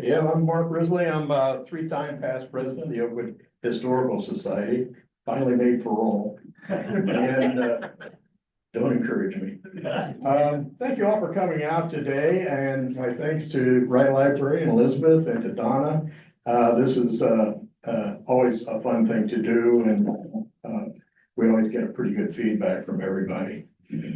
Yeah, I'm Mark Risley. I'm a three-time past president of the Oakwood Historical Society. Finally made parole. And don't encourage me. Thank you all for coming out today, and my thanks to Wright Library and Elizabeth and to Donna. This is always a fun thing to do, and we always get pretty good feedback from everybody.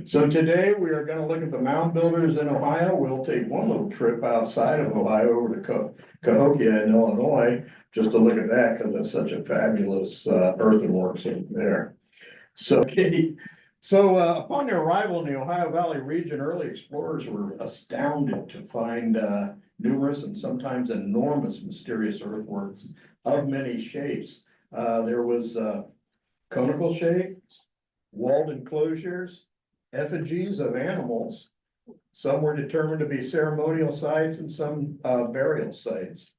So today we are going to look at the mound builders in Ohio. We'll take one little trip outside of Ohio over to Cahokia in Illinois, just to look at that because it's such a fabulous earthworks in there. So, upon their arrival in the Ohio Valley region, early explorers were astounded to find numerous and sometimes enormous mysterious earthworks of many shapes. There was conical shapes, walled enclosures, effigies of animals. Some were determined to be ceremonial sites and some burial sites.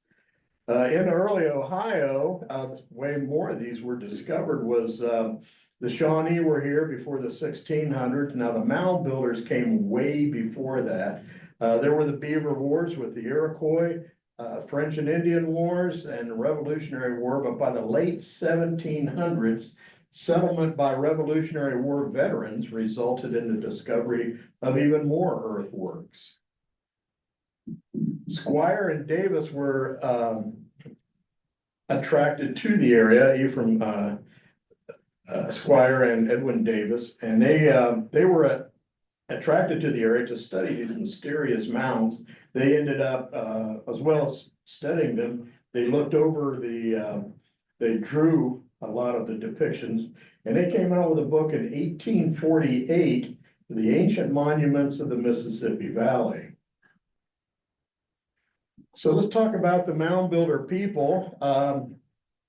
In early Ohio, way more of these were discovered was the Shawnee were here before the 1600s. Now the mound builders came way before that. There were the Beaver Wars with the Iroquois, French and Indian Wars, and the Revolutionary War. But by the late 1700s, settlement by Revolutionary War veterans resulted in the discovery of even more earthworks. Squire and Davis were attracted to the area, Ephraim Squire and Edwin Davis, and they were attracted to the area to study these mysterious mounds. They ended up, as well as studying them, they looked over they drew a lot of the depictions, and they came out with a book in 1848, The Ancient Monuments of the Mississippi Valley. So let's talk about the mound builder people.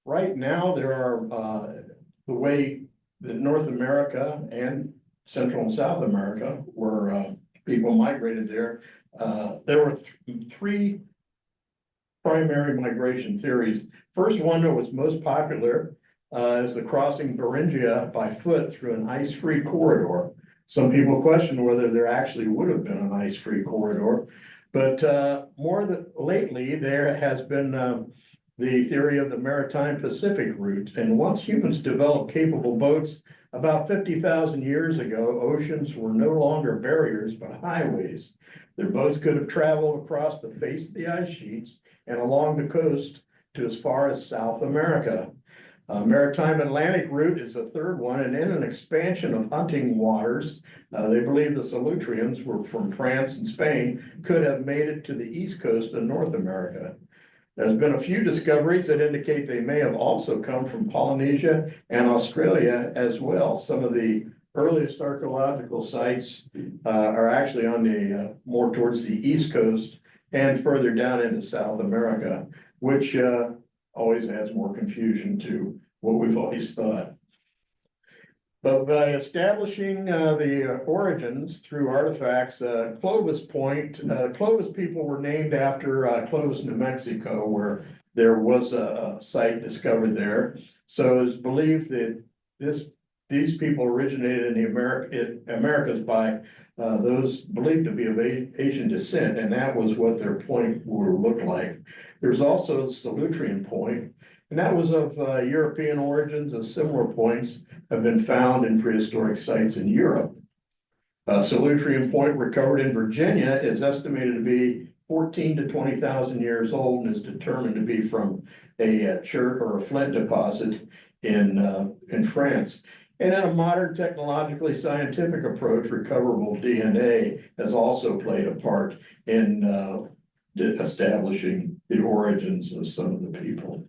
Right now, there are the way that North America and Central and South America where people migrated there. There were three primary migration theories. First one that was most popular is the crossing Beringia by foot through an ice-free corridor. Some people question whether there actually would have been an ice-free corridor, but lately there has been the theory of the maritime Pacific route. And once humans developed capable boats about 50,000 years ago, oceans were no longer barriers but highways. Their boats could have traveled across the face of the ice sheets and along the coast to as far as South America. Maritime Atlantic route is a third one, and in an expansion of hunting waters, they believe the Solutreans were from France and Spain, could have made it to the east coast of North America. There's been a few discoveries that indicate they may have also come from Polynesia and Australia as well. Some of the earliest archaeological sites are actually on the more towards the east coast and further down into South America, which always adds more confusion to what we've always thought. But by establishing the origins through artifacts, Clovis Point, Clovis people were named after Clovis, New Mexico, where there was a site discovered there. So it's believed that these people originated in the Americas by those believed to be of Asian descent, and that was what their point would look like. There's also Solutrean Point, and that was of European origins, as similar points have been found in prehistoric sites in Europe. Solutrean Point, recovered in Virginia, is estimated to be 14 to 20,000 years old and is determined to be from a chert or a flint deposit in France. And in a modern technologically scientific approach, recoverable DNA has also played a part in establishing the origins of some of the people.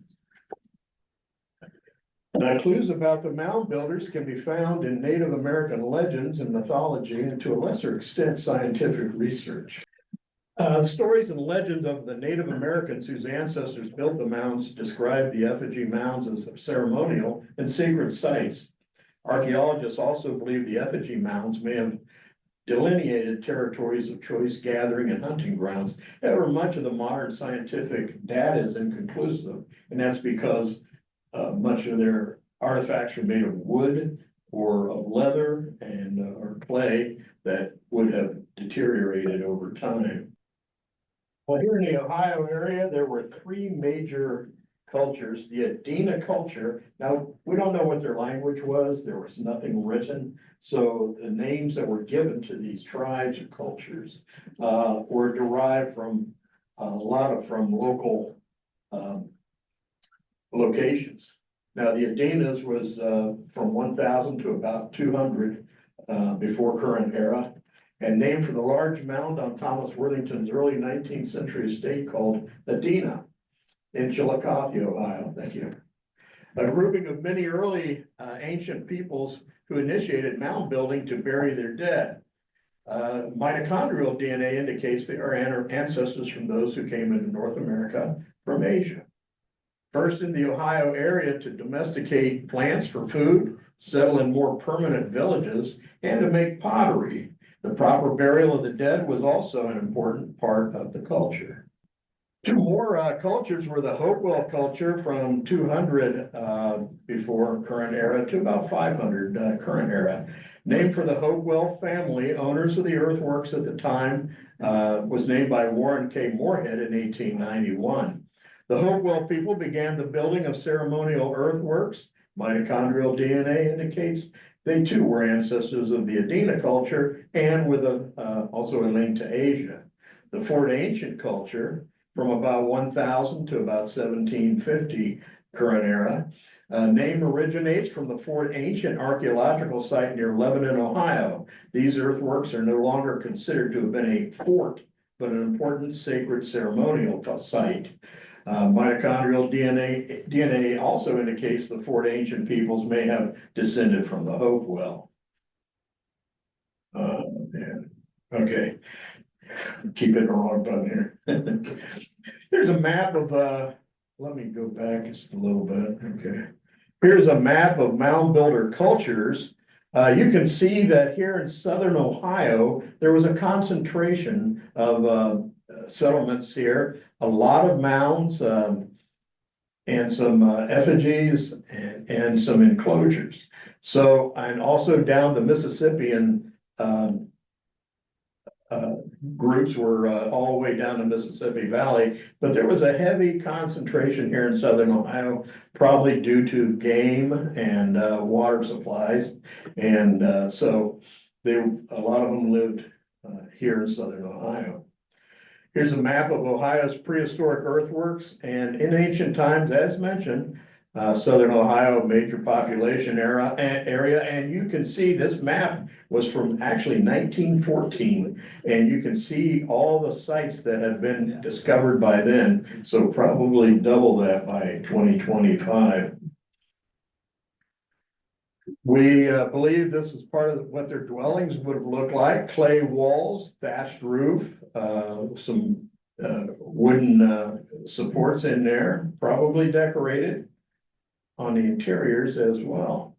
Now, clues about the mound builders can be found in Native American legends and mythology, and to a lesser extent, scientific research. The stories and legends of the Native Americans whose ancestors built the mounds describe the effigy mounds as ceremonial and sacred sites. Archaeologists also believe the effigy mounds may have delineated territories of choice gathering and hunting grounds. However, much of the modern scientific data is inconclusive, and that's because much of their artifacts are made of wood or of leather and or clay that would have deteriorated over time. Well, here in the Ohio area, there were three major cultures, the Adena culture. Now, we don't know what their language was. There was nothing written. So the names that were given to these tribes or cultures were derived from from local locations. Now, the Adenas was from 1000 to about 200 before current era, and named for the large mound on Thomas Worthington's early 19th century estate called Adena in Chillicothe, Ohio. Thank you. A grouping of many early ancient peoples who initiated mound building to bury their dead. Mitochondrial DNA indicates they are ancestors from those who came into North America from Asia. First in the Ohio area to domesticate plants for food, settle in more permanent villages, and to make pottery. The proper burial of the dead was also an important part of the culture. Two more cultures were the Hopewell culture from 200 before current era to about 500 current era. Named for the Hopewell family, owners of the earthworks at the time, was named by Warren K. Moorhead in 1891. The Hopewell people began the building of ceremonial earthworks. Mitochondrial DNA indicates they too were ancestors of the Adena culture and with also a link to Asia. The Fort Ancient culture from about 1000 to about 1750 current era. Name originates from the Fort Ancient archaeological site near Lebanon, Ohio. These earthworks are no longer considered to have been a fort, but an important sacred ceremonial site. Mitochondrial DNA also indicates the Fort Ancient peoples may have descended from the Hopewell. Okay, keep hitting the wrong button here. Here's a map of, let me go back just a little bit, okay. Here's a map of mound builder cultures. You can see that here in southern Ohio, there was a concentration of settlements here, a lot of mounds and some effigies and some enclosures. So, and also down the Mississippian groups were all the way down the Mississippi Valley, but there was a heavy concentration here in southern Ohio, probably due to game and water supplies. And so a lot of them lived here in southern Ohio. Here's a map of Ohio's prehistoric earthworks, and in ancient times, as mentioned, southern Ohio, major population area, and you can see this map was from actually 1914, and you can see all the sites that have been discovered by then, so probably double that by 2025. We believe this is part of what their dwellings would have looked like: clay walls, thatched roof, some wooden supports in there, probably decorated on the interiors as well.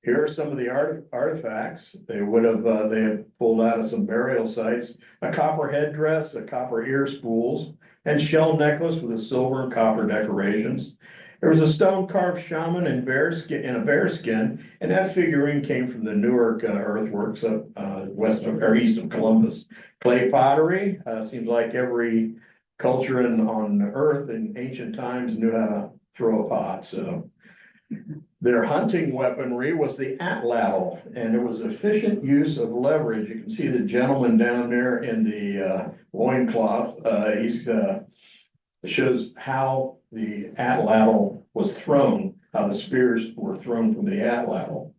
Here are some of the artifacts they would have they had pulled out of some burial sites: a copper headdress, a copper ear spools, and shell necklace with a silver and copper decorations. There was a stone carved shaman in a bear skin, and that figurine came from the Newark earthworks up west of or east of Columbus. Clay pottery seems like every culture on Earth in ancient times knew how to throw a pot. So their hunting weaponry was the atlatl, and it was efficient use of leverage. You can see the gentleman down there in the loincloth. Shows how the atlatl was thrown, how the spears were thrown from the atlatl.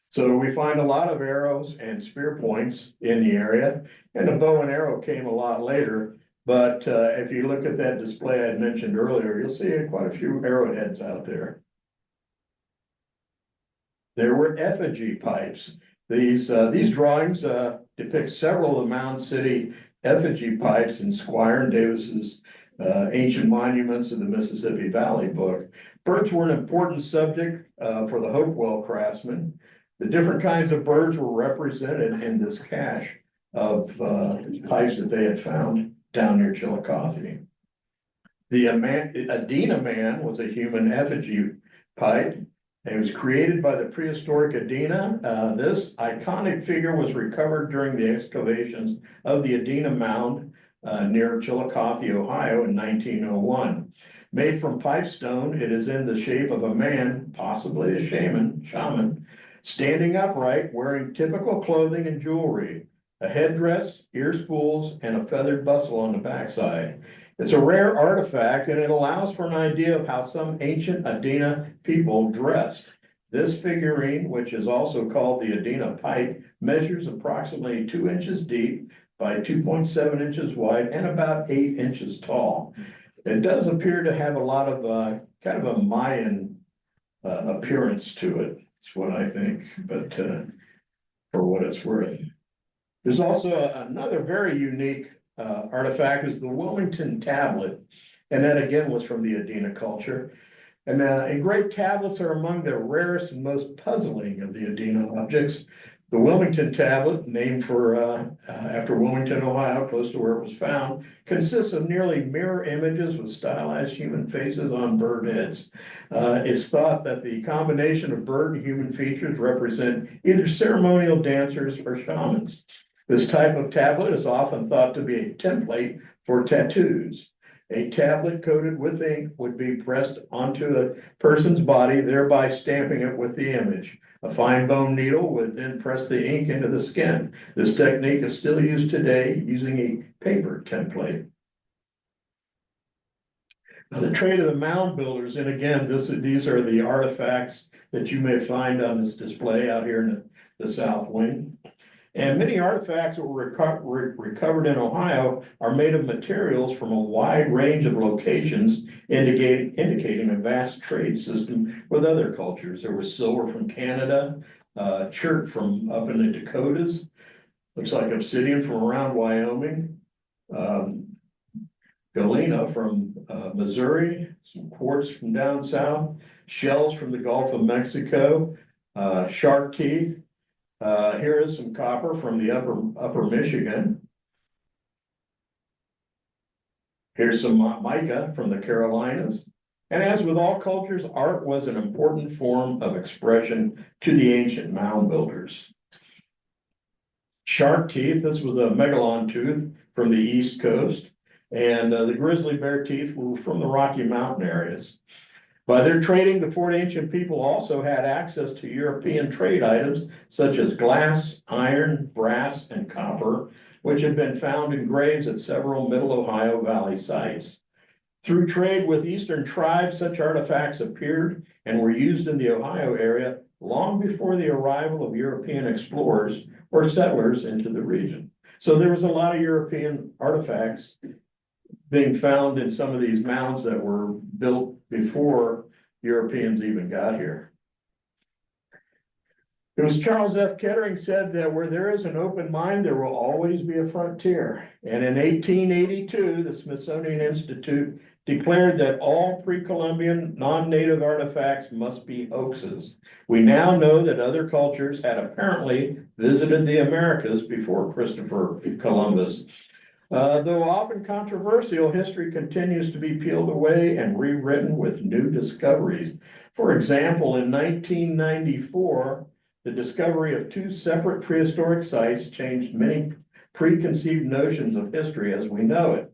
So we find a lot of arrows and spear points in the area, and the bow and arrow came a lot later. But if you look at that display I mentioned earlier, you'll see quite a few arrowheads out there. There were effigy pipes. These drawings depict several of the Mound City effigy pipes in Squire and Davis's Ancient Monuments of the Mississippi Valley book. Birds were an important subject for the Hopewell craftsmen. The different kinds of birds were represented in this cache of pipes that they had found down near Chillicothe. The Adena man was a human effigy pipe. It was created by the prehistoric Adena. This iconic figure was recovered during the excavations of the Adena Mound near Chillicothe, Ohio in 1901. Made from pipestone, it is in the shape of a man, possibly a shaman, standing upright, wearing typical clothing and jewelry, a headdress, ear spools, and a feathered bustle on the backside. It's a rare artifact, and it allows for an idea of how some ancient Adena people dressed. This figurine, which is also called the Adena pipe, measures approximately 2 inches deep by 2.7 inches wide and about 8 inches tall. It does appear to have a lot of kind of a Mayan appearance to it. That's what I think, but for what it's worth. There's also another very unique artifact is the Wilmington tablet, and that again was from the Adena culture. And engraved tablets are among the rarest and most puzzling of the Adena objects. The Wilmington tablet, named for after Wilmington, Ohio, close to where it was found, consists of nearly mirror images with stylized human faces on bird heads. It's thought that the combination of bird and human features represent either ceremonial dancers or shamans. This type of tablet is often thought to be a template for tattoos. A tablet coated with ink would be pressed onto a person's body, thereby stamping it with the image. A fine bone needle would then press the ink into the skin. This technique is still used today using a paper template. Now, the trade of the mound builders, and again, these are the artifacts that you may find on this display out here in the south wing. And many artifacts that were recovered in Ohio are made of materials from a wide range of locations, indicating a vast trade system with other cultures. There was silver from Canada, chert from up in the Dakotas, looks like obsidian from around Wyoming, galena from Missouri, some quartz from down south, shells from the Gulf of Mexico, shark teeth. Here is some copper from the upper Michigan. Here's some mica from the Carolinas. And as with all cultures, art was an important form of expression to the ancient mound builders. Shark teeth, this was a megalon tooth from the East Coast, and the grizzly bear teeth were from the Rocky Mountain areas. By their trading, the Fort Ancient people also had access to European trade items such as glass, iron, brass, and copper, which had been found in graves at several Middle Ohio Valley sites. Through trade with Eastern tribes, such artifacts appeared and were used in the Ohio area long before the arrival of European explorers or settlers into the region. So there was a lot of European artifacts being found in some of these mounds that were built before Europeans even got here. It was Charles F. Kettering said that where there is an open mind, there will always be a frontier. And in 1882, the Smithsonian Institute declared that all pre-Columbian non-native artifacts must be hoaxes. We now know that other cultures had apparently visited the Americas before Christopher Columbus. Though often controversial, history continues to be peeled away and rewritten with new discoveries. For example, in 1994, the discovery of 2 separate prehistoric sites changed many preconceived notions of history as we know it.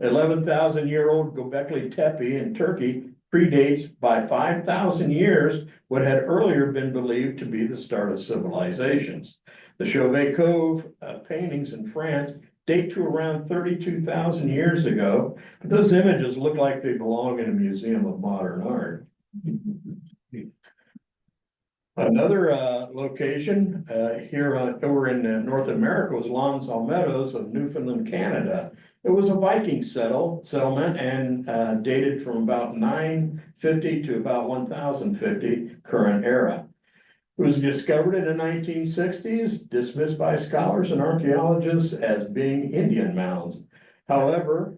11,000-year-old Göbekli Tepe in Turkey predates by 5,000 years what had earlier been believed to be the start of civilizations. The Chauvet Cove paintings in France date to around 32,000 years ago, but those images look like they belong in a museum of modern art. Another location here over in North America was Long Meadows of Newfoundland, Canada. It was a Viking settlement and dated from about 950 to about 1050 current era. It was discovered in the 1960s, dismissed by scholars and archaeologists as being Indian mounds. However,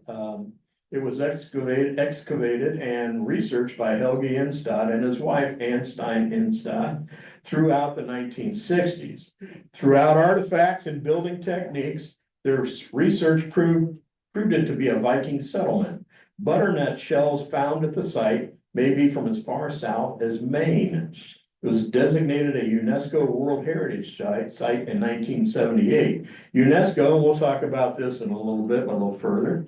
it was excavated and researched by Helge Instad and his wife, Anstein Instad, throughout the 1960s. Throughout artifacts and building techniques, their research proved it to be a Viking settlement. Butternut shells found at the site may be from as far south as Maine. It was designated a UNESCO World Heritage Site in 1978. UNESCO, and we'll talk about this in a little bit, a little further.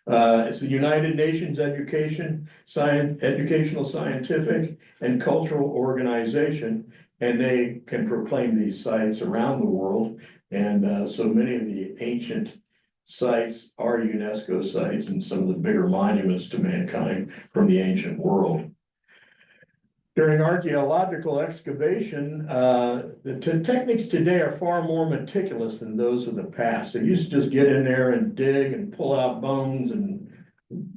It's the United Nations Educational, Scientific, and Cultural Organization, and they can proclaim these sites around the world. And so many of the ancient sites are UNESCO sites and some of the bigger monuments to mankind from the ancient world. During archaeological excavation, the techniques today are far more meticulous than those of the past. They used to just get in there and dig and pull out bones and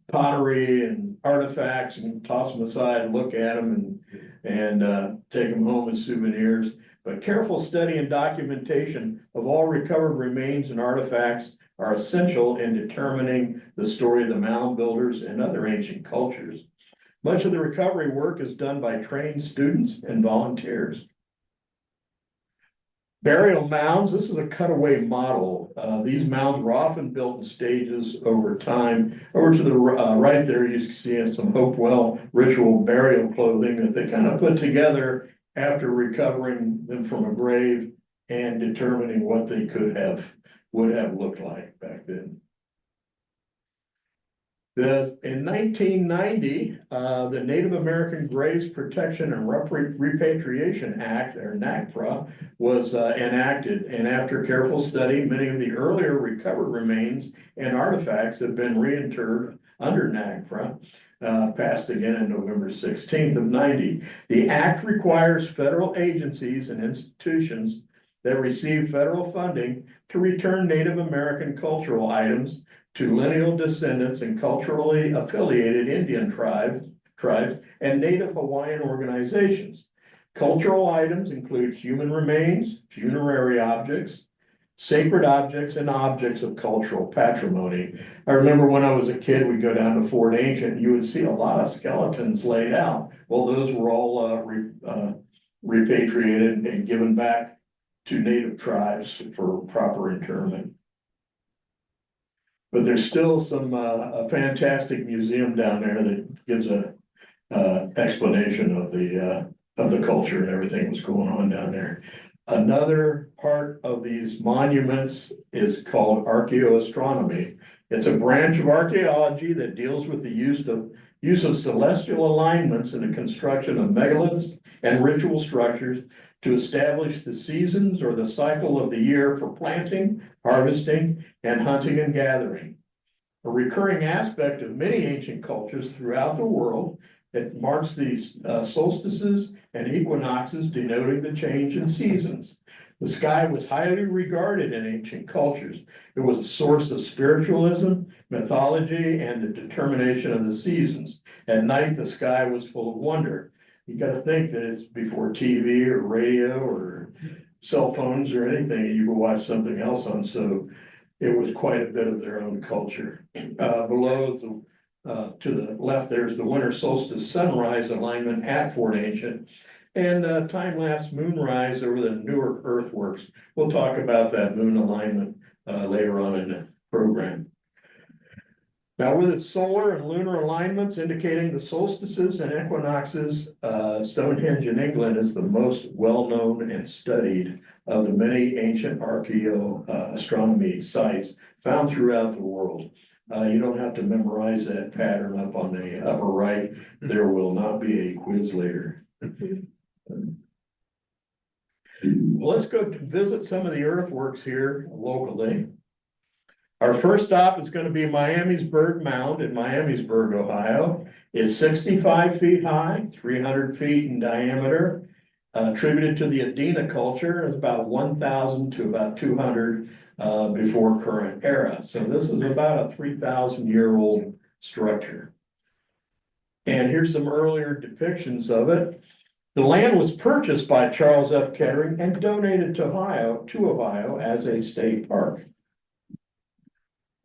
pottery and artifacts and toss them aside and look at them and take them home as souvenirs. But careful study and documentation of all recovered remains and artifacts are essential in determining the story of the mound builders and other ancient cultures. Much of the recovery work is done by trained students and volunteers. Burial mounds, this is a cutaway model. These mounds were often built in stages over time. Over to the right there, you can see some Hopewell ritual burial clothing that they kind of put together after recovering them from a grave and determining what they would have looked like back then. In 1990, the Native American Graves Protection and Repatriation Act, or NAGPRA, was enacted. And after careful study, many of the earlier recovered remains and artifacts have been reinterred under NAGPRA, passed again on November 16th of 90. The act requires federal agencies and institutions that receive federal funding to return Native American cultural items to lineal descendants and culturally affiliated Indian tribes and Native Hawaiian organizations. Cultural items include human remains, funerary objects, sacred objects, and objects of cultural patrimony. I remember when I was a kid, we'd go down to Fort Ancient, and you would see a lot of skeletons laid out. Well, those were all repatriated and given back to Native tribes for proper interment. But there's still some a fantastic museum down there that gives a explanation of the culture and everything that's going on down there. Another part of these monuments is called archaeoastronomy. It's a branch of archaeology that deals with the use of celestial alignments in the construction of megaliths and ritual structures to establish the seasons or the cycle of the year for planting, harvesting, and hunting and gathering. A recurring aspect of many ancient cultures throughout the world, it marks these solstices and equinoxes, denoting the change in seasons. The sky was highly regarded in ancient cultures. It was a source of spiritualism, mythology, and the determination of the seasons. At night, the sky was full of wonder. You got to think that it's before TV or radio or cell phones or anything. You could watch something else on, so it was quite a bit of their own culture. Below, to the left, there's the winter solstice sunrise alignment at Fort Ancient, and time-lapse moonrise over the Newark earthworks. We'll talk about that moon alignment later on in the program. Now, with its solar and lunar alignments indicating the solstices and equinoxes, Stonehenge in England is the most well-known and studied of the many ancient archaeoastronomy sites found throughout the world. You don't have to memorize that pattern up on the upper right. There will not be a quiz later. Well, let's go visit some of the earthworks here locally. Our first stop is going to be Miamisburg Mound in Miamisburg, Ohio. It's 65 feet high, 300 feet in diameter, attributed to the Adena culture. It's about 1,000 to about 200 before current era. So this is about a 3,000-year-old structure. And here's some earlier depictions of it. The land was purchased by Charles F. Kettering and donated to Ohio as a state park.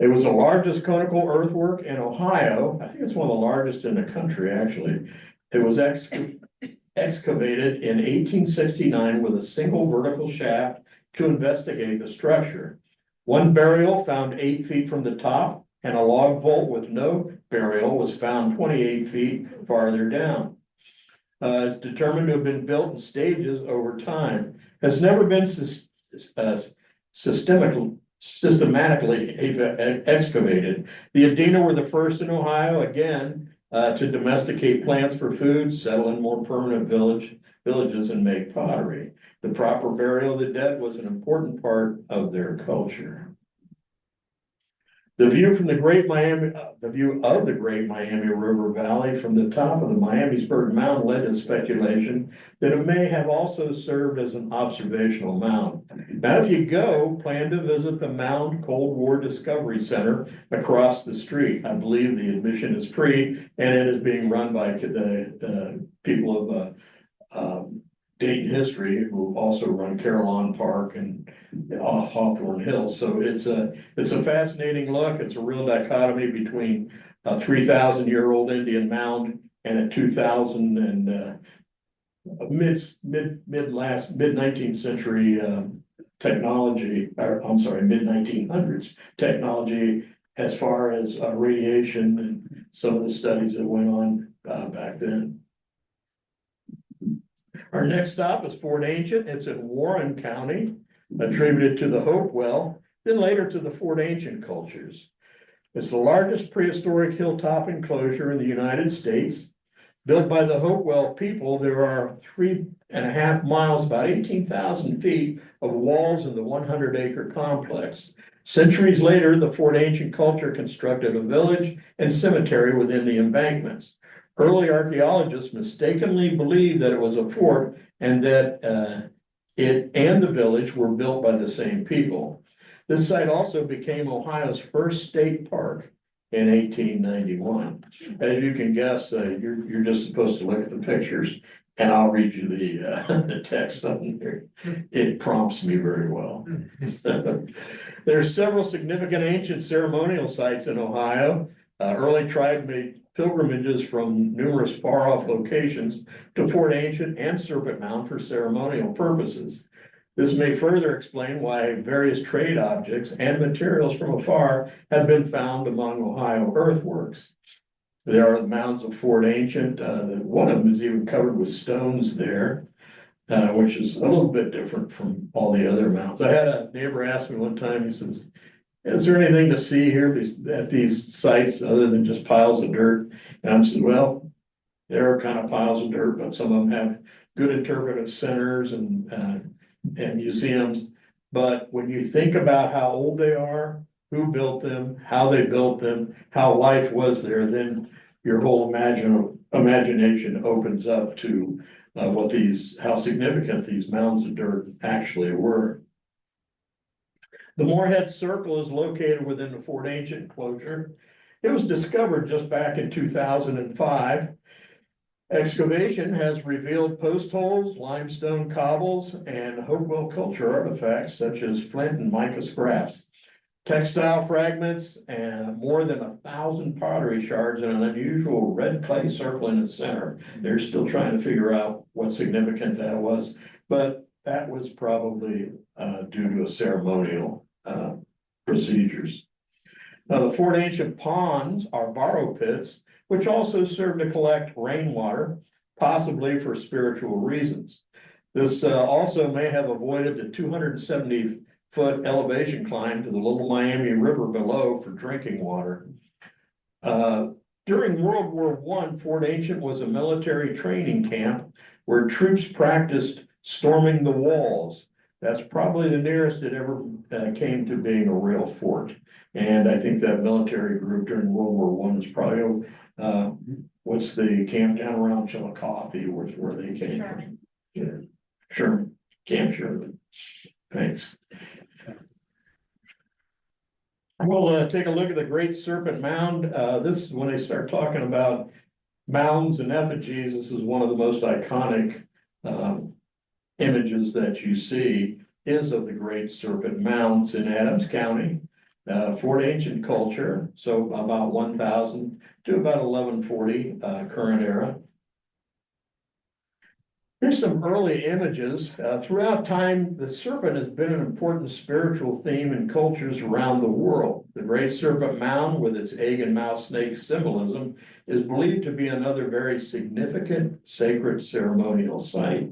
It was the largest conical earthwork in Ohio. I think it's one of the largest in the country, actually. It was excavated in 1869 with a single vertical shaft to investigate the structure. One burial found 8 feet from the top and a log vault with no burial was found 28 feet farther down. It's determined to have been built in stages over time, has never been systematically excavated. The Adena were the first in Ohio, again, to domesticate plants for food, settle in more permanent villages, and make pottery. The proper burial of the dead was an important part of their culture. The view of the Great Miami River Valley from the top of the Miamisburg Mound led to speculation that it may have also served as an observational mound. Now, if you go, plan to visit the Mound Cold War Discovery Center across the street. I believe the admission is free, and it is being run by the people of Dayton history, who also run Carillon Park and off Hawthorne Hill. So it's a fascinating look. It's a real dichotomy between a 3,000-year-old Indian mound and a 2000 and mid-19th century technology, or I'm sorry, mid-1900s technology as far as radiation and some of the studies that went on back then. Our next stop is Fort Ancient. It's in Warren County, attributed to the Hopewell, then later to the Fort Ancient cultures. It's the largest prehistoric hilltop enclosure in the United States. Built by the Hopewell people, there are 3.5 miles, about 18,000 feet of walls in the 100-acre complex. Centuries later, the Fort Ancient culture constructed a village and cemetery within the embankments. Early archaeologists mistakenly believed that it was a fort and that it and the village were built by the same people. This site also became Ohio's first state park in 1891. As you can guess, you're just supposed to look at the pictures, and I'll read you the text on here. It prompts me very well. There are several significant ancient ceremonial sites in Ohio. Early tribe made pilgrimages from numerous far-off locations to Fort Ancient and Serpent Mound for ceremonial purposes. This may further explain why various trade objects and materials from afar have been found among Ohio earthworks. There are the mounds of Fort Ancient. One of them is even covered with stones there, which is a little bit different from all the other mounds. I had a neighbor ask me one time, he says, "Is there anything to see here at these sites other than just piles of dirt?" And I said, "Well, there are kind of piles of dirt, but some of them have good interpretive centers and museums. But when you think about how old they are, who built them, how they built them, how life was there, then your whole imagination opens up to how significant these mounds of dirt actually were." The Moorhead Circle is located within the Fort Ancient enclosure. It was discovered just back in 2005. Excavation has revealed post holes, limestone cobbles, and Hopewell culture artifacts such as flint and mica scraps, textile fragments, and more than 1,000 pottery shards and an unusual red clay circle in the center. They're still trying to figure out what significant that was, but that was probably due to a ceremonial procedures. Now, the Fort Ancient ponds are borrow pits, which also serve to collect rainwater, possibly for spiritual reasons. This also may have avoided the 270-foot elevation climb to the Little Miami River below for drinking water. During World War I, Fort Ancient was a military training camp where troops practiced storming the walls. That's probably the nearest it ever came to being a real fort. And I think that military group during World War I was probably, what's the camp down around Chillicothe, where they came from? Yeah. Sherman, Camp Sherman. Thanks. We'll take a look at the Great Serpent Mound. This is when they start talking about mounds and effigies. This is one of the most iconic images that you see is of the Great Serpent Mounds in Adams County, Fort Ancient culture, so about 1000 to about 1140 current era. Here's some early images. Throughout time, the serpent has been an important spiritual theme in cultures around the world. The Great Serpent Mound, with its egg and mouse snake symbolism, is believed to be another very significant sacred ceremonial site.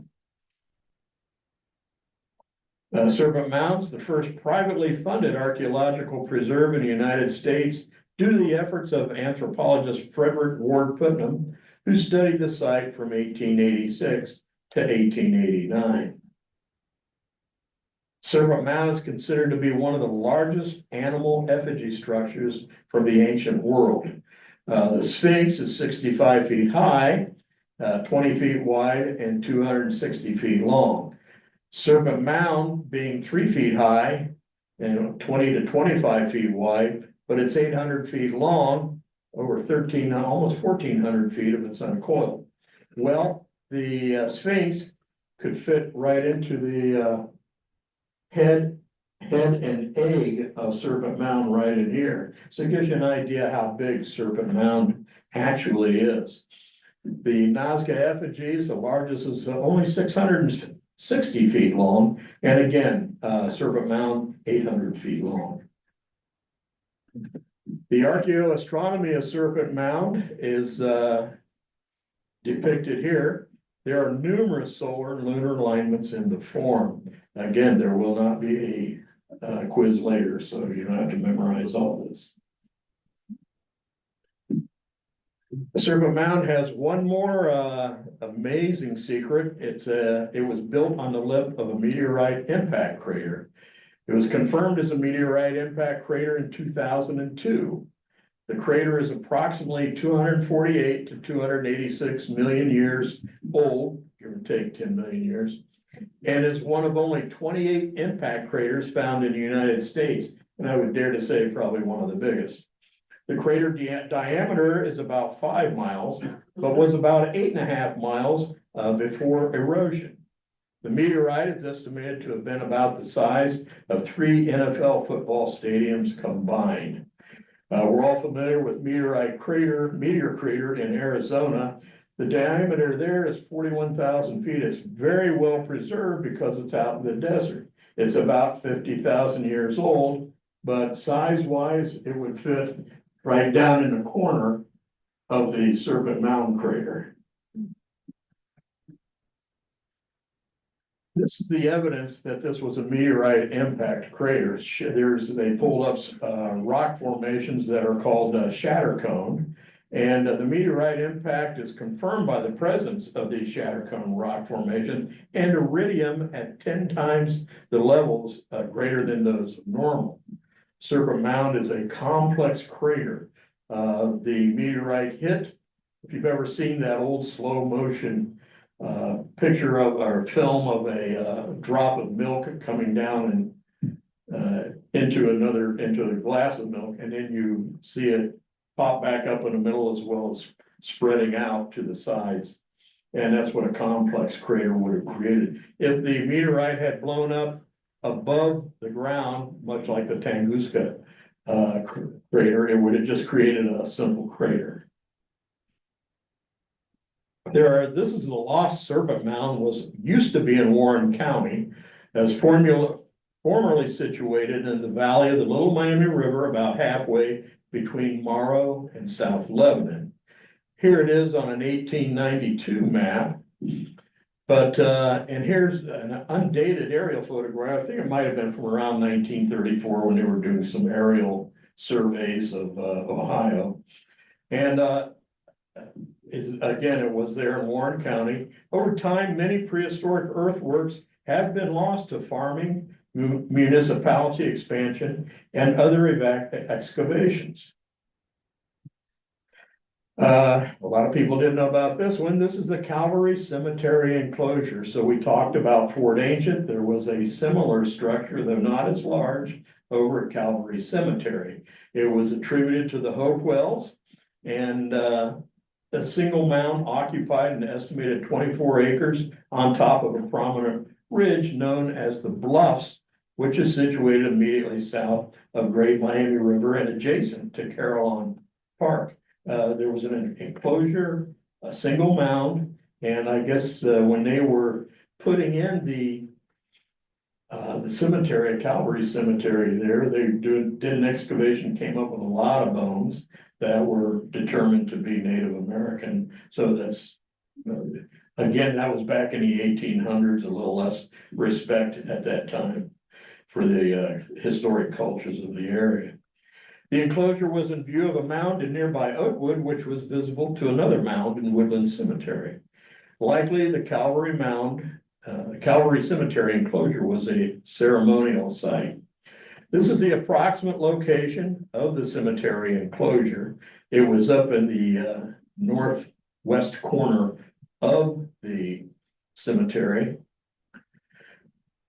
Serpent Mound's the first privately funded archaeological preserve in the United States due to the efforts of anthropologist Frederick Ward Putnam, who studied the site from 1886 to 1889. Serpent Mound is considered to be one of the largest animal effigy structures from the ancient world. The Sphinx is 65 feet high, 20 feet wide, and 260 feet long. Serpent Mound being 3 feet high and 20 to 25 feet wide, but it's 800 feet long, over 13, almost 1,400 feet if it's uncoiled. Well, the Sphinx could fit right into the head and egg of Serpent Mound right in here. So it gives you an idea how big Serpent Mound actually is. The Nazca effigies, the largest is only 660 feet long. And again, Serpent Mound, 800 feet long. The archaeoastronomy of Serpent Mound is depicted here. There are numerous solar and lunar alignments in the form. Again, there will not be a quiz later, so you don't have to memorize all this. The Serpent Mound has one more amazing secret. It was built on the lip of a meteorite impact crater. It was confirmed as a meteorite impact crater in 2002. The crater is approximately 248 to 286 million years old, give or take 10 million years, and is one of only 28 impact craters found in the United States, and I would dare to say probably one of the biggest. The crater diameter is about 5 miles, but was about 8.5 miles before erosion. The meteorite is estimated to have been about the size of 3 NFL football stadiums combined. We're all familiar with meteor crater in Arizona. The diameter there is 41,000 feet. It's very well preserved because it's out in the desert. It's about 50,000 years old, but size-wise, it would fit right down in the corner of the Serpent Mound crater. This is the evidence that this was a meteorite impact crater. They pulled up rock formations that are called shatter cone, and the meteorite impact is confirmed by the presence of these shatter cone rock formations and iridium at 10 times the levels greater than those normal. Serpent Mound is a complex crater. The meteorite hit, if you've ever seen that old slow motion picture of or film of a drop of milk coming down and into a glass of milk, and then you see it pop back up in the middle as well as spreading out to the sides. And that's what a complex crater would have created. If the meteorite had blown up above the ground, much like the Tunguska crater, it would have just created a simple crater. This is the Lost Serpent Mound, used to be in Warren County, as formerly situated in the valley of the Little Miami River, about halfway between Morrow and South Lebanon. Here it is on an 1892 map, but and here's an undated aerial photograph. I think it might have been from around 1934 when they were doing some aerial surveys of Ohio, and again, it was there in Warren County. Over time, many prehistoric earthworks have been lost to farming, municipality expansion, and other excavations. A lot of people didn't know about this one. This is the Calvary Cemetery enclosure. So we talked about Fort Ancient. There was a similar structure, though not as large, over at Calvary Cemetery. It was attributed to the Hopewells, and a single mound occupied an estimated 24 acres on top of a prominent ridge known as the Bluffs, which is situated immediately south of Great Miami River and adjacent to Carillon Park. There was an enclosure, a single mound, and I guess when they were putting in the the cemetery, Calvary Cemetery there, did an excavation, came up with a lot of bones that were determined to be Native American. So that's, again, that was back in the 1800s, a little less respect at that time for the historic cultures of the area. The enclosure was in view of a mound in nearby Oakwood, which was visible to another mound in Woodland Cemetery. Likely the Calvary Cemetery enclosure was a ceremonial site. This is the approximate location of the cemetery enclosure. It was up in the northwest corner of the cemetery.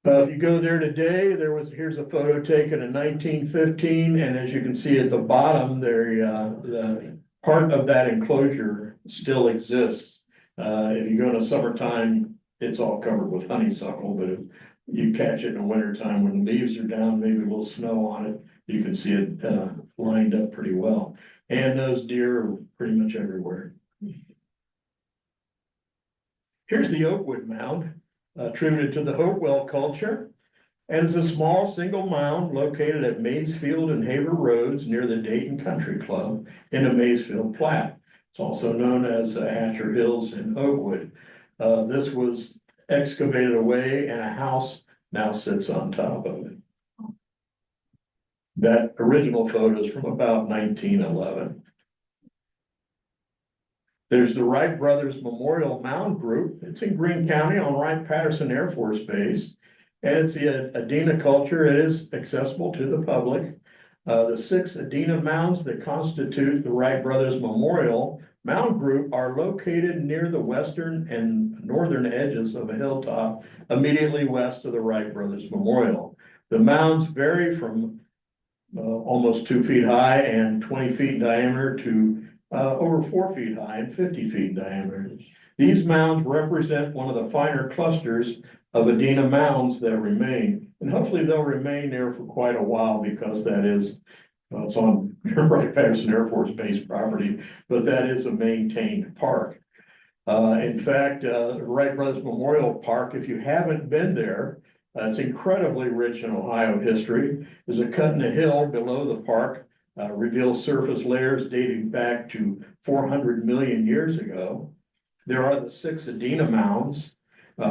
If you go there today, here's a photo taken in 1915, and as you can see at the bottom there, the part of that enclosure still exists. If you go in the summertime, it's all covered with honeysuckle, but if you catch it in the wintertime when the leaves are down, maybe a little snow on it, you can see it lined up pretty well. And those deer are pretty much everywhere. Here's the Oakwood Mound, attributed to the Hopewell culture. And it's a small single mound located at Maysfield and Haver Roads near the Dayton Country Club in the Maysfield Platte. It's also known as Hatcher Hills in Oakwood. This was excavated away and a house now sits on top of it. That original photo is from about 1911. There's the Wright Brothers Memorial Mound Group. It's in Greene County on Wright-Patterson Air Force Base. And it's the Adena culture. It is accessible to the public. The 6 Adena mounds that constitute the Wright Brothers Memorial Mound Group are located near the western and northern edges of a hilltop immediately west of the Wright Brothers Memorial. The mounds vary from almost 2 feet high and 20 feet in diameter to over 4 feet high and 50 feet in diameter. These mounds represent one of the finer clusters of Adena mounds that remain, and hopefully they'll remain there for quite a while because that is, it's on Wright-Patterson Air Force Base property, but that is a maintained park. In fact, Wright Brothers Memorial Park, if you haven't been there, it's incredibly rich in Ohio history. There's a cut in the hill below the park, reveals surface layers dating back to 400 million years ago. There are the 6 Adena mounds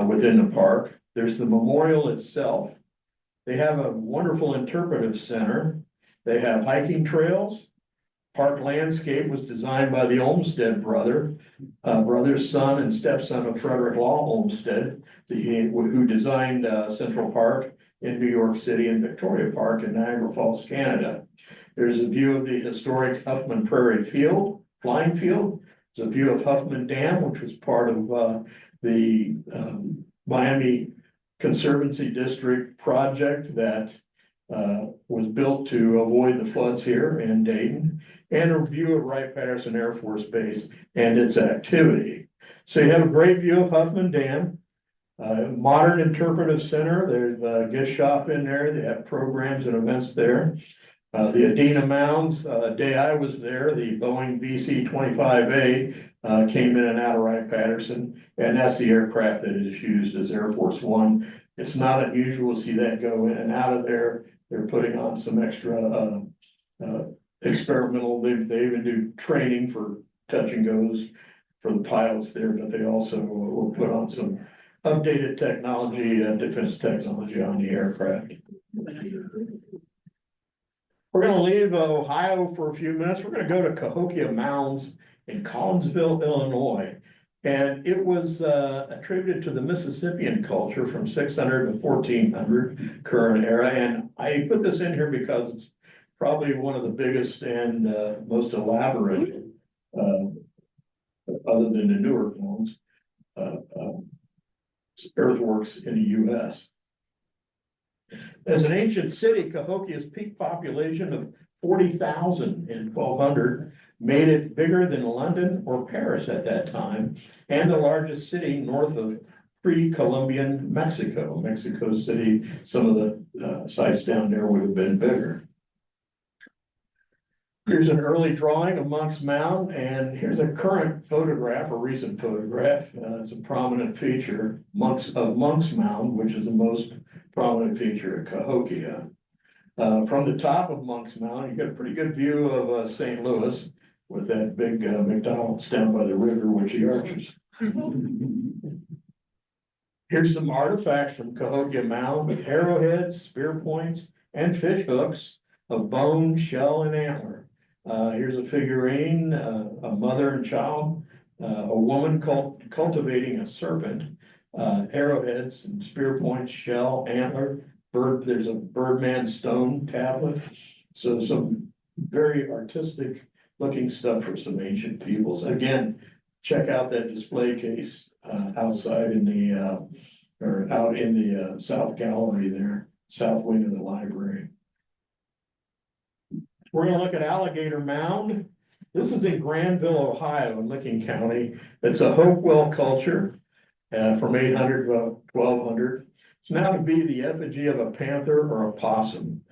within the park. There's the memorial itself. They have a wonderful interpretive center. They have hiking trails. Park landscape was designed by the Olmsted brother's son and stepson of Frederick Law Olmsted, who designed Central Park in New York City and Victoria Park in Niagara Falls, Canada. There's a view of the historic Huffman Prairie Field, flying field. There's a view of Huffman Dam, which was part of the Miami Conservancy District project that was built to avoid the floods here in Dayton, and a view of Wright-Patterson Air Force Base and its activity. So you have a great view of Huffman Dam, modern interpretive center. There's a gift shop in there. They have programs and events there. The Adena mounds, day I was there, the Boeing VC-25A came in and out of Wright-Patterson, and that's the aircraft that is used as Air Force One. It's not unusual to see that go in and out of there. They're putting on some extra experimental, they even do training for touch and goes for the pilots there, but they also will put on some updated technology, defense technology on the aircraft. We're going to leave Ohio for a few minutes. We're going to go to Cahokia Mounds in Collinsville, Illinois. And it was attributed to the Mississippian culture from 600 to 1400 current era. And I put this in here because it's probably one of the biggest and most elaborate, other than the newer ones, earthworks in the U.S. As an ancient city, Cahokia's peak population of 40,000 in 1200 made it bigger than London or Paris at that time, and the largest city north of pre-Columbian Mexico. Mexico City, some of the sites down there would have been bigger. Here's an early drawing of Monk's Mound, and here's a current photograph, a recent photograph. It's a prominent feature, Monk's Mound, which is the most prominent feature of Cahokia. From the top of Monk's Mound, you get a pretty good view of St. Louis with that big McDonald's down by the river, which he arches. Here's some artifacts from Cahokia Mound: arrowheads, spear points, and fish hooks of bone, shell, and antler. Here's a figurine, a mother and child, a woman cultivating a serpent, arrowheads and spear points, shell, antler, bird. There's a Birdman stone tablet. So some very artistic looking stuff for some ancient peoples. Again, check out that display case outside in the or out in the south gallery there, south wing of the library. We're going to look at Alligator Mound. This is in Granville, Ohio, in Licking County. It's a Hopewell culture from 800 to 1200. It's now to be the effigy of a panther or a possum.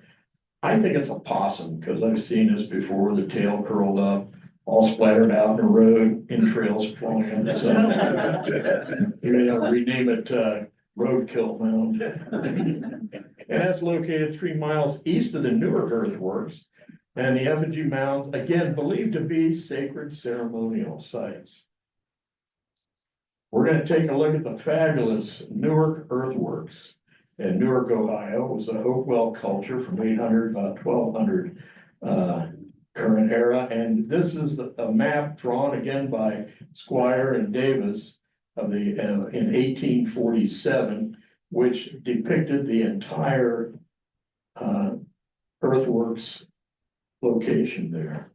I think it's a possum because I've seen this before, the tail curled up, all splattered out in the road, entrails flying. So, rename it Roadkill Mound. And that's located 3 miles east of the Newark earthworks. And the effigy mounds, again, believed to be sacred ceremonial sites. We're going to take a look at the fabulous Newark earthworks. In Newark, Ohio, was a Hopewell culture from 800 to 1200 current era. And this is a map drawn again by Squire and Davis of the in 1847, which depicted the entire earthworks location there.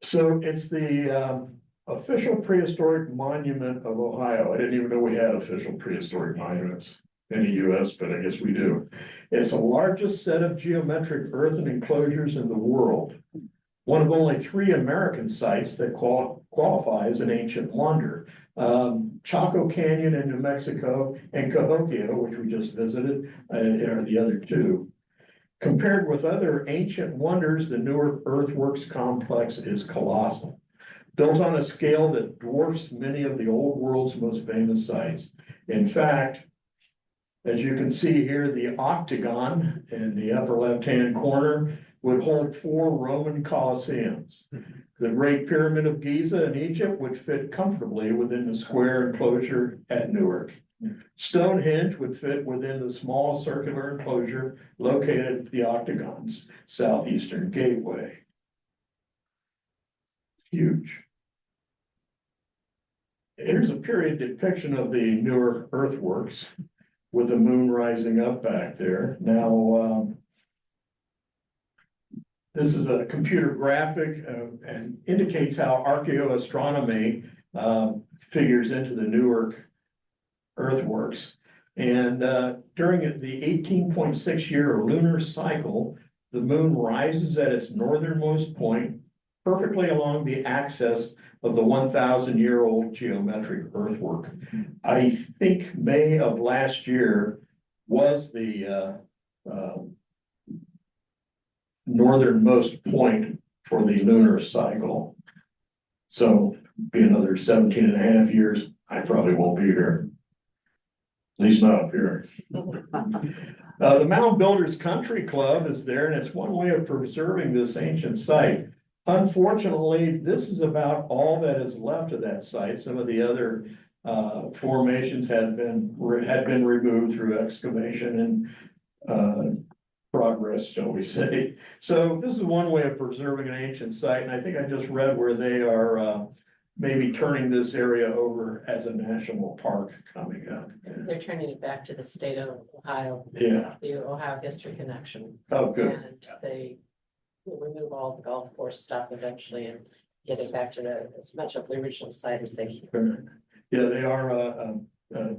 So it's the official prehistoric monument of Ohio. I didn't even know we had official prehistoric monuments in the US, but I guess we do. It's the largest set of geometric earthen enclosures in the world. One of only 3 American sites that qualify as an ancient wonder. Chaco Canyon in New Mexico and Cahokia, which we just visited, are the other 2. Compared with other ancient wonders, the Newark earthworks complex is colossal, built on a scale that dwarfs many of the old world's most famous sites. In fact, as you can see here, the octagon in the upper left-hand corner would hold 4 Roman Colosseums. The Great Pyramid of Giza in Egypt would fit comfortably within the square enclosure at Newark. Stonehenge would fit within the small circular enclosure located at the octagon's southeastern gateway. Huge. Here's a period depiction of the Newark earthworks with the moon rising up back there. Now, this is a computer graphic and indicates how archaeoastronomy figures into the Newark earthworks. And during the 18.6-year lunar cycle, the moon rises at its northernmost point, perfectly along the axis of the 1,000-year-old geometric earthwork. I think May of last year was the northernmost point for the lunar cycle. So be another 17 and a half years, I probably won't be here. At least not up here. The Mound Builders Country Club is there, and it's one way of preserving this ancient site. Unfortunately, this is about all that is left of that site. Some of the other formations had been removed through excavation and progress, shall we say. So this is one way of preserving an ancient site, and I think I just read where they are maybe turning this area over as a national park coming up. They're turning it back to the state of Ohio. Yeah. The Ohio History Connection. Oh, good. And they will remove all the golf course stuff eventually and get it back to as much of the original site as they can. Yeah, they are.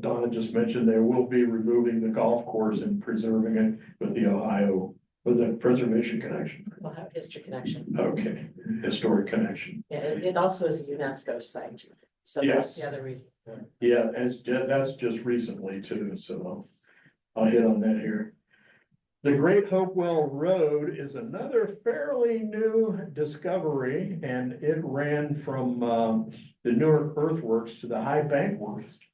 Donna just mentioned they will be removing the golf course and preserving it with the Ohio, with the Preservation Connection. Ohio History Connection. Okay, Historic Connection. Yeah, it also is a UNESCO site. So Yes. that's the other reason. Yeah, that's just recently too, so I'll hit on that here. The Great Hopewell Road is another fairly new discovery, and it ran from the Newark Earthworks to the High Bank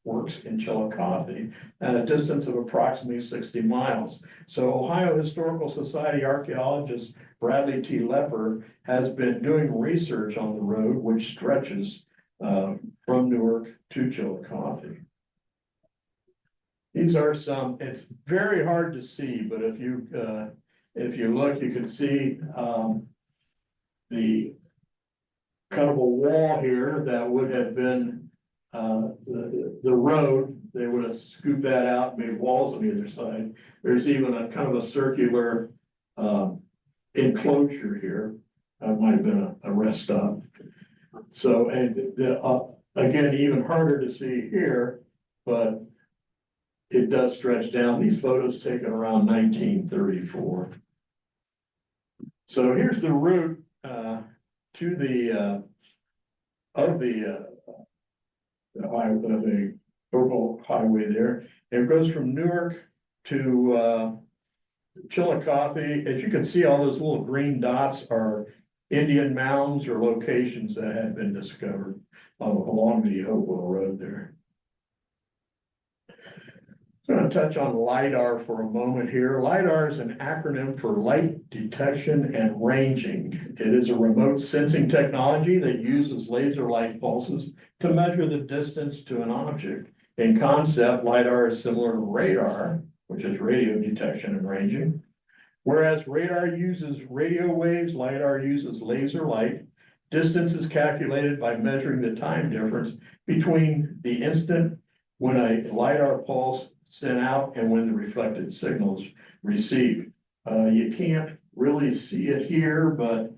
Works in Chillicothe at a distance of approximately 60 miles. So Ohio Historical Society archaeologist Bradley T. Lepper has been doing research on the road, which stretches from Newark to Chillicothe. These are some, it's very hard to see, but if you look, you can see the kind of a wall here that would have been the road. They would have scooped that out, made walls on either side. There's even a kind of a circular enclosure here. That might have been a rest stop. So, and again, even harder to see here, but it does stretch down. These photos taken around 1934. So here's the route to the Oakwood highway there. It goes from Newark to Chillicothe. As you can see, all those little green dots are Indian mounds or locations that had been discovered along the Oakwood Road there. I'm going to touch on LiDAR for a moment here. LiDAR is an acronym for light detection and ranging. It is a remote sensing technology that uses laser light pulses to measure the distance to an object. In concept, LiDAR is similar to radar, which is radio detection and ranging. Whereas radar uses radio waves, LiDAR uses laser light. Distance is calculated by measuring the time difference between the instant when a LiDAR pulse sent out and when the reflected signals received. You can't really see it here, but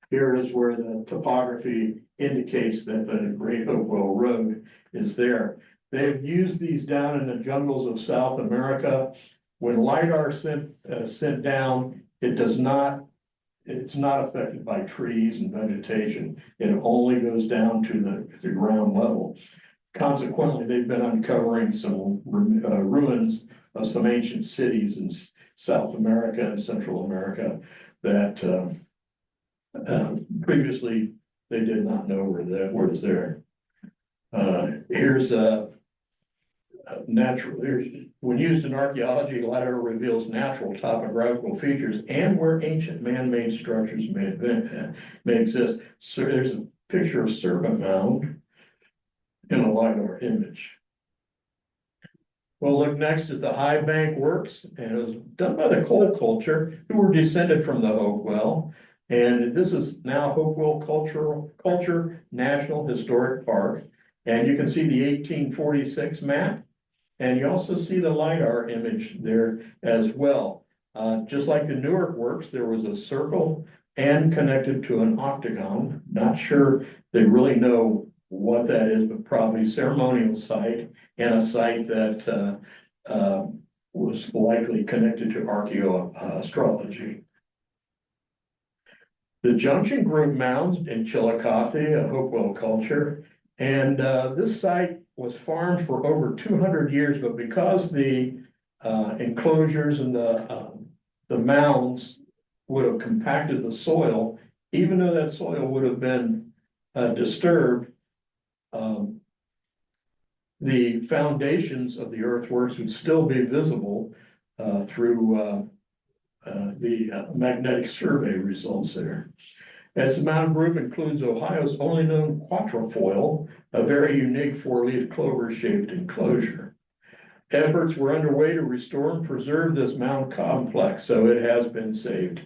here is where the topography indicates that the Great Hopewell Road is there. They've used these down in the jungles of South America. When LiDAR sent down, it's not affected by trees and vegetation. It only goes down to the ground level. Consequently, they've been uncovering some ruins of some ancient cities in South America and Central America that previously they did not know were there. Here's a natural. When used in archaeology, LiDAR reveals natural topographical features and where ancient man-made structures may exist. So there's a picture of Serpent Mound in a LiDAR image. We'll look next at the High Bank Works, and it was done by the Cole culture, who were descended from the Hopewell. And this is now Hopewell Culture National Historic Park. And you can see the 1846 map, and you also see the LiDAR image there as well. Just like the Newark Works, there was a circle and connected to an octagon. Not sure they really know what that is, but probably ceremonial site and a site that was likely connected to archaeoastrology. The Junction Group Mounds in Chillicothe, a Hopewell culture, and this site was farmed for over 200 years, but because the enclosures and the mounds would have compacted the soil, even though that soil would have been disturbed, the foundations of the earthworks would still be visible through the magnetic survey results there. As the mound group includes Ohio's only known quatrefoil, a very unique four-leaf clover-shaped enclosure. Efforts were underway to restore and preserve this mound complex, so it has been saved.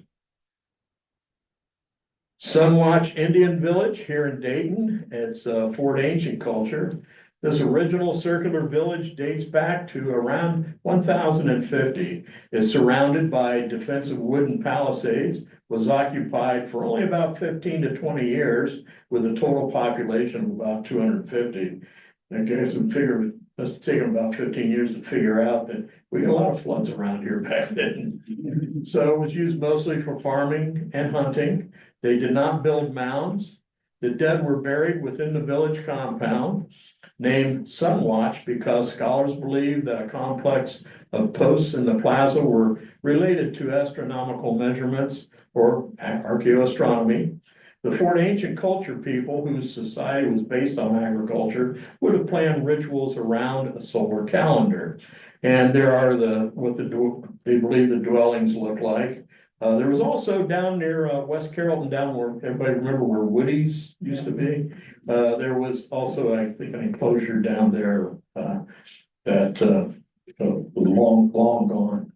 Sunwatch Indian Village here in Dayton. It's Fort Ancient culture. This original circular village dates back to around 1050. It's surrounded by defensive wooden palisades, was occupied for only about 15 to 20 years with a total population of about 250. I guess we figure it must have taken about 15 years to figure out that we had a lot of floods around here back then. So it was used mostly for farming and hunting. They did not build mounds. The dead were buried within the village compound. named Sunwatch because scholars believe that a complex of posts in the plaza were related to astronomical measurements or archaeoastronomy. The Fort Ancient Culture people, whose society was based on agriculture, would have planned rituals around a solar calendar. And there are they believe the dwellings look like. There was also down near West Carrollton, down where everybody remember where Woody's used to be. There was also, I think, an enclosure down there that was long gone.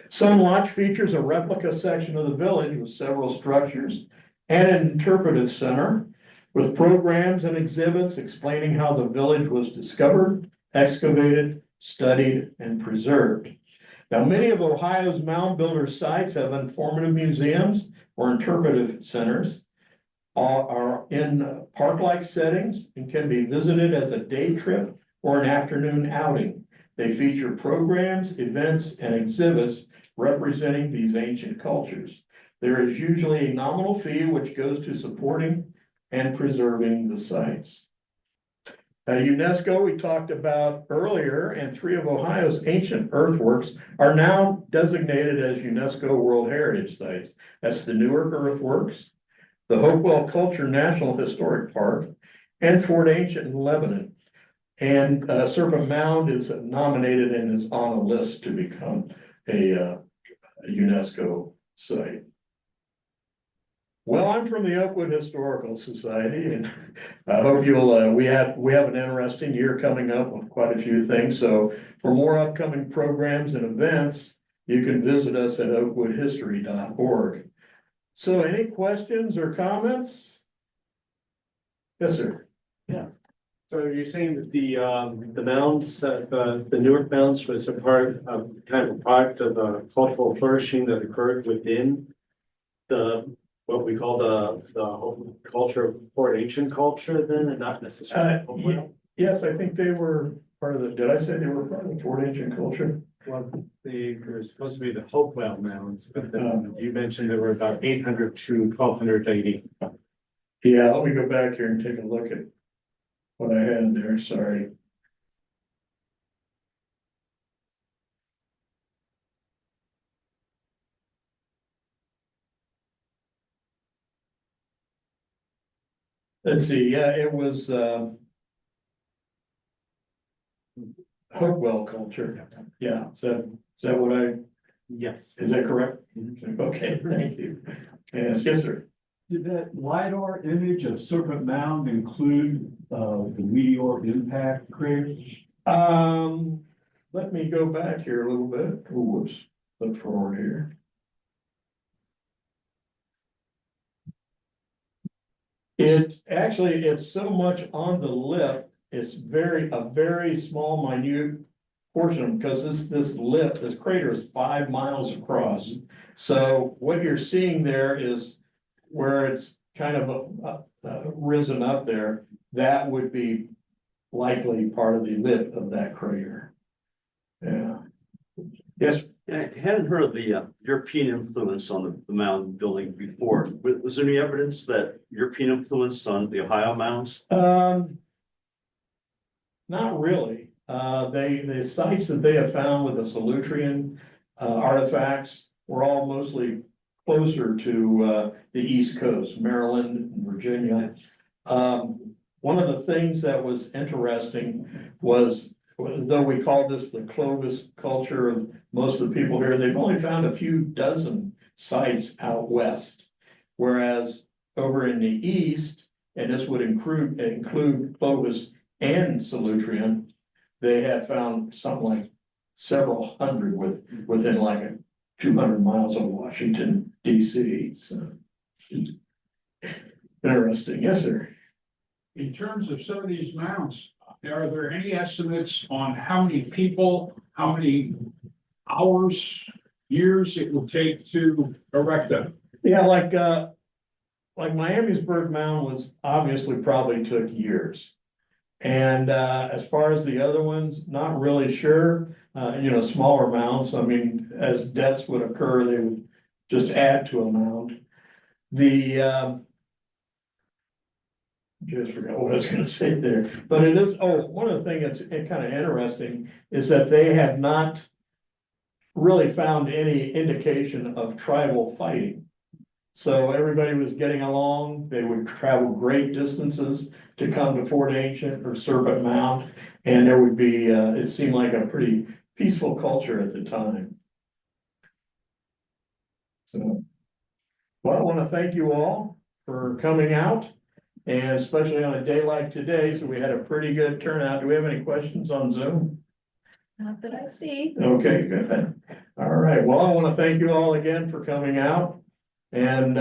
Sunwatch features a replica section of the village with several structures and an interpretive center with programs and exhibits explaining how the village was discovered, excavated, studied, and preserved. Now, many of Ohio's mound builder sites have informative museums or interpretive centers, are in park-like settings and can be visited as a day trip or an afternoon outing. They feature programs, events, and exhibits representing these ancient cultures. There is usually a nominal fee which goes to supporting and preserving the sites. UNESCO, we talked about earlier, and 3 of Ohio's ancient earthworks are now designated as UNESCO World Heritage Sites. That's the Newark Earthworks, the Hopewell Culture National Historic Park, and Fort Ancient in Lebanon. And Serpent Mound is nominated and is on a list to become a UNESCO site. Well, I'm from the Oakwood Historical Society, and I hope you'll, we have an interesting year coming up with quite a few things. So for more upcoming programs and events, you can visit us at oakwoodhistory.org. So any questions or comments? Yes, sir. Yeah. So you're saying that the mounds, the Newark mounds was a part of kind of a product of the cultural flourishing that occurred within the what we call the culture of Fort Ancient culture then, and not necessarily. Yes, I think they were part of the, did I say they were part of the Fort Ancient culture? Well, they were supposed to be the Hopewell mounds, but then you mentioned there were about 800 to 1200 AD. Yeah, let me go back here and take a look at what I had there, sorry. Let's see, yeah, it was Hopewell culture. Yeah, is that what Yes. is that correct? Okay, thank you. Yes, sir. Did that LiDAR image of Serpent Mound include the meteor impact crater? Let me go back here a little bit. Oh, whoops, look forward here. It's so much on the lip, it's a very small, minute portion, because this lip, this crater is 5 miles across. So what you're seeing there is where it's kind of risen up there, that would be likely part of the lip of that crater. Yeah. Yes. I hadn't heard of the European influence on the mound building before. Was there any evidence that European influence on the Ohio mounds? Not really. The sites that they have found with the Solutrean artifacts were all mostly closer to the East Coast, Maryland and Virginia. One of the things that was interesting was, though we call this the Clovis culture of most of the people here, they've only found a few dozen sites out west. Whereas over in the east, and this would include Clovis and Solutrean, they have found something like several hundred within like 200 miles of Washington, DC. So interesting. Yes, sir. In terms of some of these mounds, are there any estimates on how many people, how many hours, years it will take to erect them? Yeah, like Miamisburg Mound was obviously probably took years. And as far as the other ones, not really sure. Smaller mounds, I mean, as deaths would occur, they would just add to a mound. Just forgot what I was gonna say there, but it is, one of the things that's kind of interesting is that they have not really found any indication of tribal fighting. So everybody was getting along, they would travel great distances to come to Fort Ancient or Serpent Mound. And there would be, it seemed like a pretty peaceful culture at the time. So, well, I want to thank you all for coming out. And especially on a day like today, so we had a pretty good turnout. Do we have any questions on Zoom? Not that I see. Okay, good. All right, well, I want to thank you all again for coming out. And